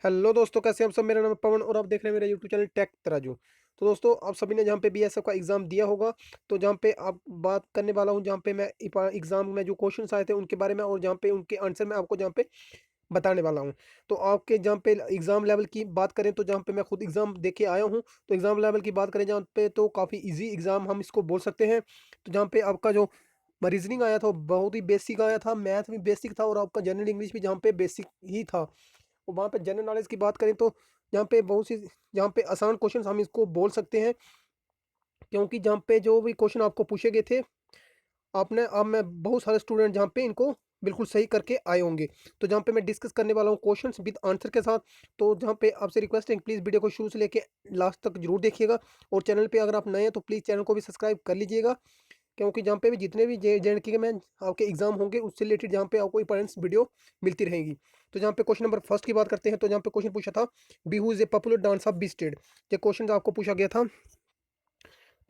Hello दोस्तों, कैसे हैं आप सब। मेरा नाम है पवन और आप देख रहे हैं मेरा यूट्यूब चैनल टेक तराजू। तो दोस्तों, आप सभी ने जहाँ पे बीएसएफ का एग्ज़ाम दिया होगा, तो जहाँ पे आप बात करने वाला हूँ, जहाँ पे मैं एग्ज़ाम में जो क्वेश्चंस आए थे उनके बारे में, और जहाँ पे उनके आंसर मैं आपको जहाँ पे बताने वाला हूँ। तो आपके जहाँ पे एग्ज़ाम लेवल की बात करें, तो जहाँ पे मैं खुद एग्ज़ाम दे के आया हूँ, तो एग्ज़ाम लेवल की बात करें जहाँ पे, तो काफ़ी ईजी एग्ज़ाम हम इसको बोल सकते हैं। तो जहाँ पे आपका जो रीजनिंग आया था वो बहुत ही बेसिक आया था, मैथ भी बेसिक था, और आपका जनरल इंग्लिश भी जहाँ पे बेसिक ही था। और वहाँ पे जनरल नॉलेज की बात करें, तो यहाँ पे बहुत सी, जहाँ पे आसान क्वेश्चन हम इसको बोल सकते हैं, क्योंकि जहाँ पे जो भी क्वेश्चन आपको पूछे गए थे, आपने अब मैं बहुत सारे स्टूडेंट जहाँ पे इनको बिल्कुल सही करके आए होंगे। तो जहाँ पे मैं डिस्कस करने वाला हूँ क्वेश्चंस विद आंसर के साथ। तो जहाँ पे आपसे रिक्वेस्ट है, प्लीज़ वीडियो को शुरू से लेके लास्ट तक जरूर देखिएगा, और चैनल पे अगर आप नए हैं तो प्लीज़ चैनल को भी सब्सक्राइब कर लीजिएगा, क्योंकि जहाँ पे भी जितने भी जे जे के में आपके एग्जाम होंगे, उससे रिलेटेड जहाँ पे आपको इंपॉर्टेंस वीडियो मिलती रहेगी। तो जहाँ पे क्वेश्चन नंबर फर्स्ट की बात करते हैं, तो जहाँ पे क्वेश्चन पूछा था, Bihu is a popular dance of B state. ये क्वेश्चन आपको पूछा गया था।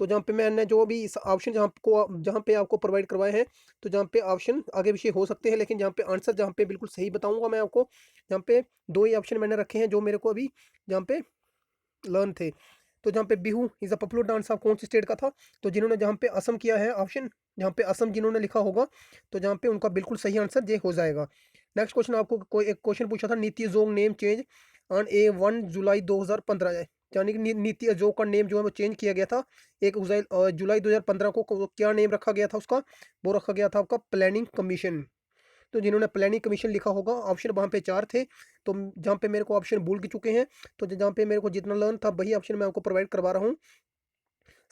तो जहाँ पे मैंने जो भी इस ऑप्शन जहाँ पे आपको प्रोवाइड करवाए हैं, तो जहाँ पे ऑप्शन आगे पीछे हो सकते हैं, लेकिन जहाँ पे आंसर जहाँ पे बिल्कुल सही बताऊंगा मैं आपको। जहाँ पे दो ही ऑप्शन मैंने रखे हैं जो मेरे को अभी जहाँ पे लर्न थे। तो जहाँ पे Bihu is a popular dance of कौन सी स्टेट का था, तो जिन्होंने जहाँ पे असम किया है ऑप्शन, जहाँ पे असम जिन्होंने लिखा होगा, तो जहाँ पे उनका बिल्कुल सही आंसर ये हो जाएगा। नेक्स्ट क्वेश्चन, आपको कोई एक क्वेश्चन पूछा था, नीति जोग नेम चेंज ऑन ए 1 जुलाई 2015, यानी कि नीति आयोग का नेम जो है वो चेंज किया गया था 1 जुलाई 2015 को क्या नेम रखा गया था उसका, वो रखा गया था आपका प्लानिंग कमीशन। तो जिन्होंने प्लानिंग कमीशन लिखा होगा, ऑप्शन वहाँ पे 4 थे। तो जहाँ पे मेरे को ऑप्शन भूल के चुके हैं, तो जहाँ पे मेरे को जितना लर्न था वही ऑप्शन मैं आपको प्रोवाइड करवा रहा हूँ।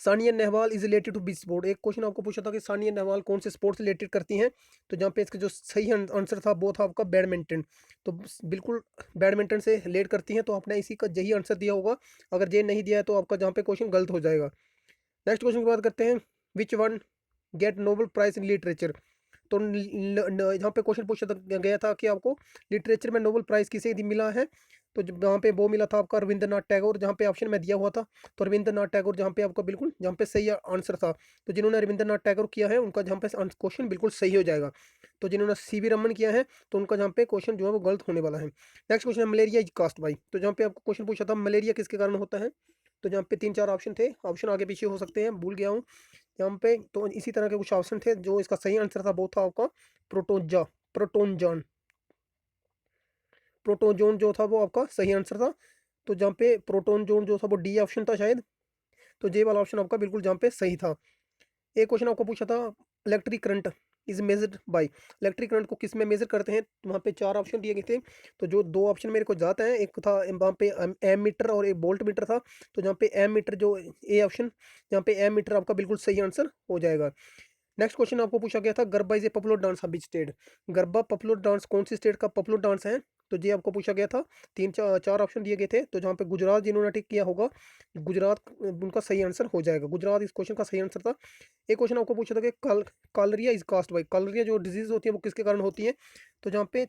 Sania Nehwal is related to which sport. एक क्वेश्चन आपको पूछा था कि सानिया नेहवाल कौन से स्पोर्ट से रिलेटेड करती हैं, तो जहाँ पे इसका जो सही आंसर था वो था आपका बैडमिंटन। तो बिल्कुल बैडमिंटन से रिलेट करती हैं, तो आपने इसी का यही आंसर दिया होगा। अगर ये नहीं दिया है तो आपका जहाँ पे क्वेश्चन गलत हो जाएगा। नेक्स्ट क्वेश्चन की बात करते हैं, which one get Nobel prize in literature. तो यहाँ पे क्वेश्चन पूछा गया था कि आपको लिटरेचर में नोबेल प्राइज किसे मिला है, तो जहाँ पे वो मिला था आपका रविंद्रनाथ टैगोर, जहाँ पे ऑप्शन में दिया हुआ था। तो रविंद्रनाथ टैगोर जहाँ पे आपका बिल्कुल जहाँ पे सही आंसर था, तो जिन्होंने रविंद्रनाथ टैगोर किया है उनका जहाँ पे क्वेश्चन बिल्कुल सही हो जाएगा। तो जिन्होंने सीवी रमन किया है, तो उनका जहाँ पे क्वेश्चन जो है वो गलत होने वाला है। नेक्स्ट क्वेश्चन है, मलेरिया इज कास्ट बाई। तो जहाँ पे आपको क्वेश्चन पूछा था मलेरिया किसके कारण होता है, तो जहाँ पे 3-4 ऑप्शन थे, ऑप्शन आगे पीछे हो सकते हैं, भूल गया हूँ यहाँ पे। तो इसी तरह के कुछ ऑप्शन थे, जो इसका सही आंसर था वो था आपका प्रोटोजा प्रोटोनजॉन प्रोटोजोन जो था वो आपका सही आंसर था। तो जहाँ पे प्रोटोनजोन जो था वो डी ऑप्शन था शायद। तो जे वाला ऑप्शन आपका बिल्कुल जहाँ पे सही था। एक क्वेश्चन आपको पूछा था, electric current is measured by. Electric current को किस में मेजर करते हैं, तो वहाँ पे 4 ऑप्शन दिए गए थे। तो जो 2 ऑप्शन मेरे को जाते हैं, एक था वहाँ पे एम मीटर और एक वोल्ट मीटर था। तो जहाँ पे एम मीटर जो ए ऑप्शन, जहाँ पे एम मीटर आपका बिल्कुल सही आंसर हो जाएगा। नेक्स्ट क्वेश्चन आपको पूछा गया था, garba is a popular dance of which state. Garba popular dance कौन सी स्टेट का पॉपुलर डांस है, तो ये आपको पूछा गया था। 3-4 ऑप्शन दिए गए थे, तो जहाँ पे गुजरात जिन्होंने टिक किया होगा, गुजरात उनका सही आंसर हो जाएगा, गुजरात इस क्वेश्चन का सही आंसर था। एक क्वेश्चन आपको पूछा था कि कॉलरिया इज कास्ट बाई। कॉलरिया जो डिजीज होती है वो किसके कारण होती है, तो जहाँ पे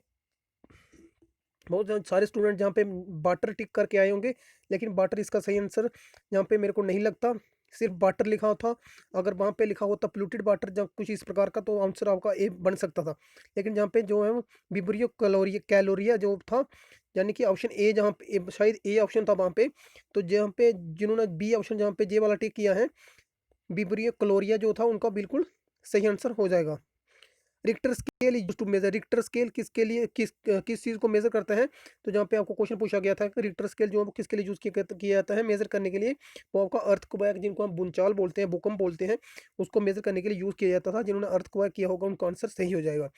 बहुत सारे स्टूडेंट जहाँ पे वाटर टिक करके आए होंगे, लेकिन वाटर इसका सही आंसर यहाँ पे मेरे को नहीं लगता। सिर्फ वाटर लिखा था, अगर वहाँ पे लिखा होता पोल्यूटेड वाटर जब कुछ इस प्रकार का, तो आंसर आपका ए बन सकता था। लेकिन जहाँ पे जो है वो विब्रियो कैलोरिया कैलोरिया जो था, यानी कि ऑप्शन ए, जहाँ पे शायद ए ऑप्शन था वहाँ पे। तो जहाँ पे जिन्होंने बी ऑप्शन जहाँ पे जे वाला टिक किया है, विब्रियो क्लोरिया जो था, उनका बिल्कुल सही आंसर हो जाएगा। Richter scale use to measure. Richter scale किसके लिए किस चीज़ को मेजर करता है, तो जहाँ पे आपको क्वेश्चन पूछा गया था कि रिक्टर स्केल जो है वो किसके लिए यूज किया जाता है मेजर करने के लिए, वो आपका अर्थक्वेक, जिनको हम भूचाल बोलते हैं, भूकंप बोलते हैं, उसको मेजर करने के लिए यूज किया जाता था। जिन्होंने अर्थक्वेक किया होगा उनका आंसर सही हो जाएगा।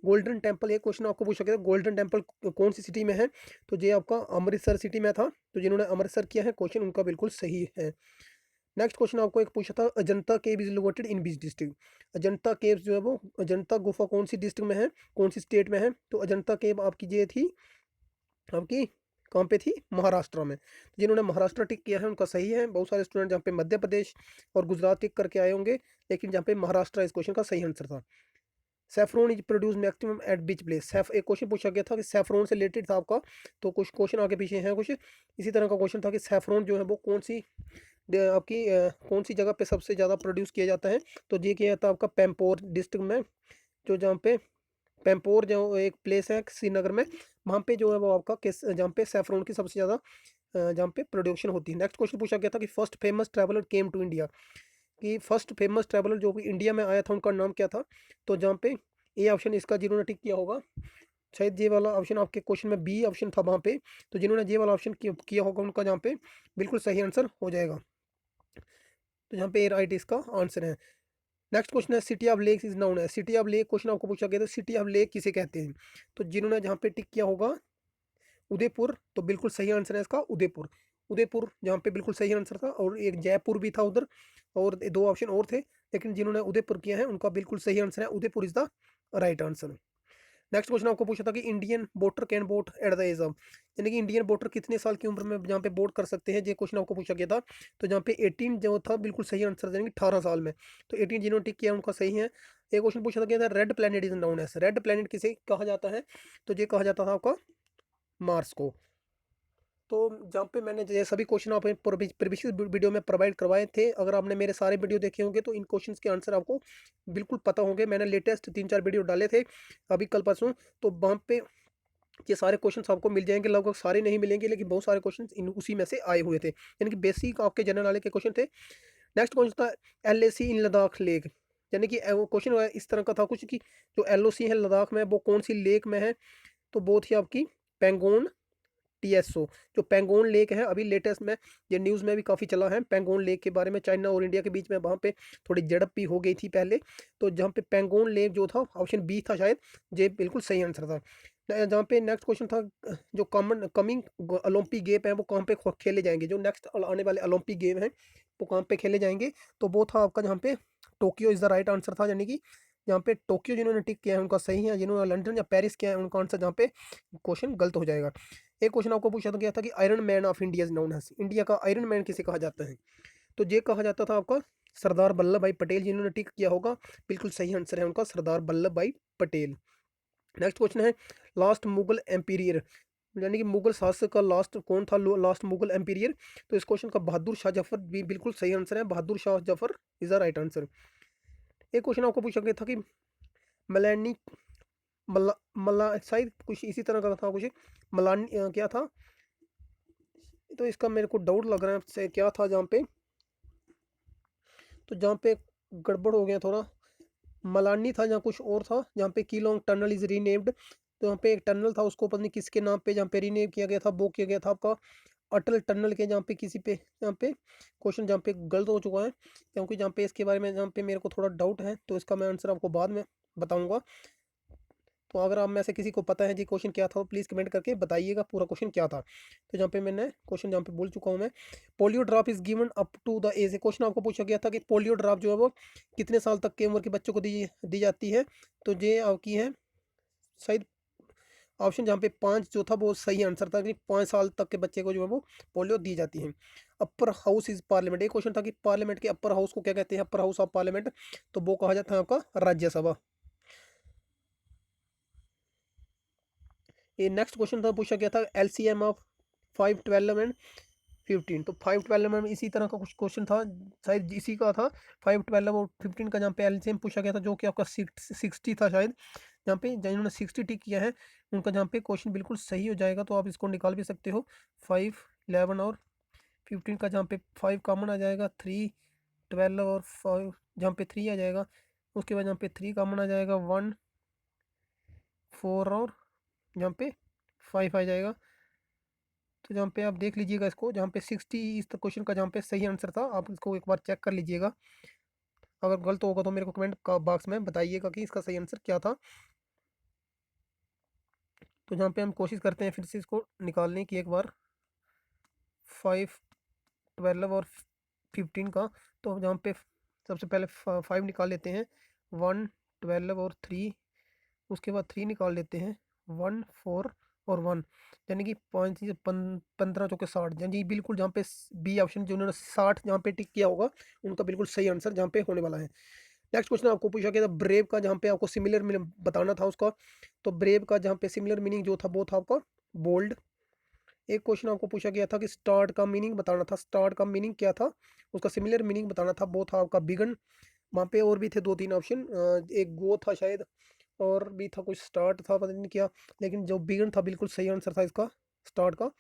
गोल्डन टेम्पल, एक क्वेश्चन आपको पूछा गया, गोल्डन टेम्पल कौन सी सिटी में है, तो ये आपका अमृतसर सिटी में था। तो जिन्होंने अमृतसर किया है, क्वेश्चन उनका बिल्कुल सही है। नेक्स्ट क्वेश्चन आपको एक पूछा था, अजंता केव is located in beach district. Ajanta caves जो है वो, अजंता गुफा कौन सी डिस्ट्रिक्ट में है, कौन सी स्टेट में है, तो अजंता केव आपकी ये थी आपकी कहाँ पे थी, महाराष्ट्र में। तो जिन्होंने महाराष्ट्र टिक किया है उनका सही है। बहुत सारे स्टूडेंट जहाँ पे मध्य प्रदेश और गुजरात टिक करके आए होंगे, लेकिन जहाँ पे महाराष्ट्र इस क्वेश्चन का सही आंसर था। Saffron is produce maximum at which place. एक क्वेश्चन पूछा गया था कि सेफ्रॉन से रिलेटेड था आपका। तो कुछ क्वेश्चन आगे पीछे हैं, कुछ इसी तरह का क्वेश्चन था कि सेफ्रॉन जो है वो कौन सी आपकी कौन सी जगह पे सबसे ज़्यादा प्रोड्यूस किया जाता है, तो ये किया जाता है आपका पैम्पोर डिस्ट्रिक्ट में, जो जहाँ पे पैम्पोर जो एक प्लेस है श्रीनगर में, वहाँ पे जो है वो आपका किस जहाँ पे सैफरॉन की सबसे ज़्यादा जहाँ पे प्रोडक्शन होती है। नेक्स्ट क्वेश्चन पूछा गया था कि first famous traveller came to India, कि फर्स्ट फेमस ट्रैवलर जो भी इंडिया में आया था उनका नाम क्या था। तो जहाँ पे ए ऑप्शन इसका जिन्होंने टिक किया होगा, शायद ये वाला ऑप्शन आपके क्वेश्चन में बी ऑप्शन था वहाँ पे, तो जिन्होंने ये वाला ऑप्शन किया होगा उनका जहाँ पे बिल्कुल सही आंसर हो जाएगा। तो यहाँ पे ए राइट इसका आंसर है। नेक्स्ट क्वेश्चन है city of lakes is known है, सिटी ऑफ लेक क्वेश्चन आपको पूछा गया था, सिटी ऑफ लेक किसे कहते हैं। तो जिन्होंने जहाँ पे टिक किया होगा उदयपुर, तो बिल्कुल सही आंसर है इसका उदयपुर। उदयपुर जहाँ पे बिल्कुल सही आंसर था, और एक जयपुर भी था उधर, और दो ऑप्शन और थे, लेकिन जिन्होंने उदयपुर किया है उनका बिल्कुल सही आंसर है Udaipur is the right answer. Next question आपको पूछा था कि Indian voter can vote at the age of, यानी कि इंडियन वोटर कितने साल की उम्र में जहाँ पे वोट कर सकते हैं, ये क्वेश्चन आपको पूछा गया था। तो जहाँ पे 18 जो था बिल्कुल सही आंसर देंगे 18 साल में, तो 18 जिन्होंने टिक किया उनका सही है। एक क्वेश्चन पूछा था गया था red planet is known as, red planet किसे कहा जाता है। तो ये कहा जाता था आपका मार्स को। तो जहाँ पे मैंने ये सभी क्वेश्चन आप प्रीवियस वीडियो में प्रोवाइड करवाए थे, अगर आपने मेरे सारे वीडियो देखे होंगे तो इन क्वेश्चंस के आंसर आपको बिल्कुल पता होंगे। मैंने लेटेस्ट 3-4 वीडियो डाले थे अभी कल परसों, तो वहाँ पे ये सारे क्वेश्चंस आपको मिल जाएंगे, लगभग सारे नहीं मिलेंगे लेकिन बहुत सारे क्वेश्चंस इन उसी में से आए हुए थे, यानी कि बेसिक आपके जनरल नॉलेज के क्वेश्चन थे। नेक्स्ट क्वेश्चन था LAC इन लद्दाख लेक, यानी कि वो क्वेश्चन इस तरह का था कुछ कि जो LOC है लद्दाख में वो कौन सी लेक में है। तो वो थी आपकी पेंगोंग TSO, जो पेंगोंग लेक है अभी लेटेस्ट में ये न्यूज़ में भी काफ़ी चला है पेंगोंग लेक के बारे में, चाइना और इंडिया के बीच में वहाँ पे थोड़ी झड़प भी हो गई थी पहले। तो जहाँ पे पेंगोंग लेक जो था ऑप्शन बी था शायद, ये बिल्कुल सही आंसर था। जहाँ पे नेक्स्ट क्वेश्चन था जो कॉमन कमिंग ओलंपिक गेम है वो कहाँ पे खेले जाएंगे, जो नेक्स्ट आने वाले ओलंपिक गेम है वो कहाँ पे खेले जाएंगे। तो वो था आपका जहाँ पे Tokyo is the right answer था, यानी कि यहाँ पे टोक्यो जिन्होंने टिक किया है उनका सही है, जिन्होंने लंदन या पेरिस किया है उनका आंसर जहाँ पे क्वेश्चन गलत हो जाएगा। एक क्वेश्चन आपको पूछा गया था कि iron man of India is known as, India का आयरन मैन किसे कहा जाता है। तो ये कहा जाता था आपका सरदार वल्लभ भाई पटेल, जिन्होंने टिक किया होगा बिल्कुल सही आंसर है उनका सरदार वल्लभ भाई पटेल। नेक्स्ट क्वेश्चन है लास्ट मुगल एम्पीरियर, यानी कि मुगल शासक का लास्ट कौन था, लास्ट मुगल एम्पीरियर। तो इस क्वेश्चन का बहादुर शाह जफर भी बिल्कुल सही आंसर है, Bahadur Shah Zafar is the right answer. एक क्वेश्चन आपको पूछा गया था कि मलानी मल्ला मल्ला शायद कुछ इसी तरह का था कुछ, मलानी क्या था, तो इसका मेरे को डाउट लग रहा है से क्या था जहाँ पे, तो जहाँ पे गड़बड़ हो गया थोड़ा, मलानी था जहाँ कुछ और था, जहाँ पे कीलोंग टनल इज रीनेम्ड। तो यहाँ पे एक टनल था उसको पता नहीं किसके नाम पे जहाँ पे रीनेम किया गया था, वो किया गया था आपका अटल टनल के, जहाँ पे किसी पे जहाँ पे क्वेश्चन जहाँ पे गलत हो चुका है, क्योंकि जहाँ पे इसके बारे में जहाँ पे मेरे को थोड़ा डाउट है तो इसका मैं आंसर आपको बाद में बताऊंगा। तो अगर आप में से किसी को पता है जी क्वेश्चन क्या था तो प्लीज़ कमेंट करके बताइएगा पूरा क्वेश्चन क्या था। तो जहाँ पे मैंने क्वेश्चन जहाँ पे बोल चुका हूँ मैं, polio drop is given up to the age, question आपको पूछा गया था कि पोलियो ड्रॉप जो है वो कितने साल तक की उम्र के बच्चों को दी दी जाती है। तो ये आपकी है शायद ऑप्शन जहाँ पे 5 जो था वो सही आंसर था कि 5 साल तक के बच्चे को जो है वो पोलियो दी जाती है। अपर हाउस इज पार्लियामेंट, एक क्वेश्चन था कि पार्लियामेंट के अपर हाउस को क्या कहते हैं, अपर हाउस ऑफ पार्लियामेंट। तो वो कहा जाता है आपका राज्यसभा। ये नेक्स्ट क्वेश्चन था पूछा गया था LCM ऑफ 5, 12 एंड 15। तो 5, 12 में इसी तरह का कुछ क्वेश्चन था, शायद इसी का था 5, 12 और 15 का, जहाँ पे LCM पूछा गया था जो कि आपका 60 था शायद, जहाँ पे जिन्होंने 60 टिक किया है उनका जहाँ पे क्वेश्चन बिल्कुल सही हो जाएगा। तो आप इसको निकाल भी सकते हो 5, 11 और 15 का, जहाँ पे 5 कॉमन आ जाएगा, 3, 12 और 5 जहाँ पे 3 आ जाएगा, उसके बाद जहाँ पे 3 कॉमन आ जाएगा, 1, 4 और जहाँ पे 5 आ जाएगा। तो जहाँ पे आप देख लीजिएगा इसको, जहाँ पे 60 इस क्वेश्चन का जहाँ पे सही आंसर था, आप इसको एक बार चेक कर लीजिएगा। अगर गलत होगा तो मेरे को कमेंट का बॉक्स में बताइएगा कि इसका सही आंसर क्या था। तो जहाँ पे हम कोशिश करते हैं फिर से इसको निकालने की एक बार 5, 12 और 15 का। तो जहाँ पे सबसे पहले 5 निकाल लेते हैं, 1, 12 और 3, उसके बाद 3 निकाल लेते हैं, 1, 4 और 1, यानी कि 5 15 चौके 60, यानी बिल्कुल जहाँ पे बी ऑप्शन जिन्होंने 60 जहाँ पे टिक किया होगा उनका बिल्कुल सही आंसर जहाँ पे होने वाला है। नेक्स्ट क्वेश्चन आपको पूछा गया था ब्रेव का, जहाँ पे आपको सिमिलर बताना था उसका। तो ब्रेव का जहाँ पे सिमिलर मीनिंग जो था वो था आपका बोल्ड। एक क्वेश्चन आपको पूछा गया था कि स्टार्ट का मीनिंग बताना था, स्टार्ट का मीनिंग क्या था, उसका सिमिलर मीनिंग बताना था, वो था आपका बिगन। वहाँ पे और भी थे 2-3 ऑप्शन, एक गो था शायद, और भी था कुछ, स्टार्ट था पता नहीं क्या, लेकिन जो बिगन था बिल्कुल सही आंसर था इसका, स्टार्ट का।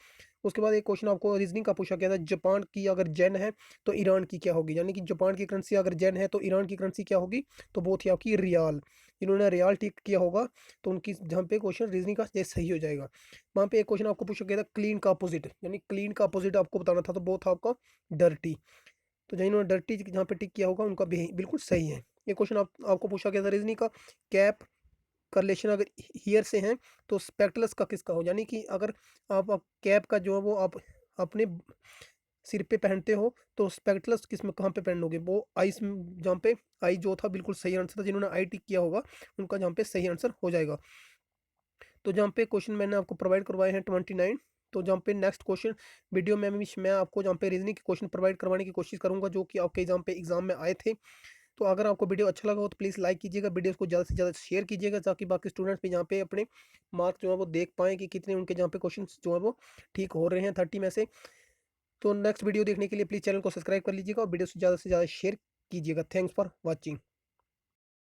उसके बाद एक क्वेश्चन आपको रीजनिंग का पूछा गया था, जापान की अगर जेन है तो ईरान की क्या होगी, यानी कि जापान की करेंसी अगर जेन है तो ईरान की करेंसी क्या होगी, तो वो थी आपकी रियाल। इन्होंने रियाल टिक किया होगा, तो उनकी जहाँ पे क्वेश्चन रीजनिंग का ये सही हो जाएगा। वहाँ पे एक क्वेश्चन आपको पूछा गया था क्लीन का अपोजिट, यानी क्लीन का अपोजिट आपको बताना था, तो वो था आपका डर्टी। तो जिन्होंने डर्टी जहाँ पे टिक किया होगा उनका भी बिल्कुल सही है। ये क्वेश्चन आपको पूछा गया था रीजनिंग का, कैप का रिलेशन अगर हीयर से हैं तो स्पेक्टलस का किसका हो, यानी कि अगर आप कैप का जो है वो आप अपने सिर पे पहनते हो तो स्पेक्टलस किस में कहाँ पे पहनोगे, वो आईज जहाँ पे, आई जो था बिल्कुल सही आंसर था, जिन्होंने आई टिक किया होगा उनका जहाँ पे सही आंसर हो जाएगा। तो जहाँ पे क्वेश्चन मैंने आपको प्रोवाइड करवाए हैं 29। तो जहाँ पे नेक्स्ट क्वेश्चन वीडियो में भी मैं आपको जहाँ पे रीजनिंग के क्वेश्चन प्रोवाइड करवाने की कोशिश करूंगा जो कि आपके एग्जाम में आए थे। तो अगर आपको वीडियो अच्छा लगा हो तो प्लीज़ लाइक कीजिएगा, वीडियो को ज़्यादा से ज़्यादा शेयर कीजिएगा, ताकि बाकी स्टूडेंट्स भी जहाँ पे अपने मार्क्स जो है वो देख पाएँ कि कितने उनके जहाँ पे क्वेश्चन जो है वो ठीक हो रहे हैं 30 में से। तो नेक्स्ट वीडियो देखने के लिए प्लीज़ चैनल को सब्सक्राइब कर लीजिएगा और वीडियो से ज़्यादा शेयर कीजिएगा। Thanks for watching.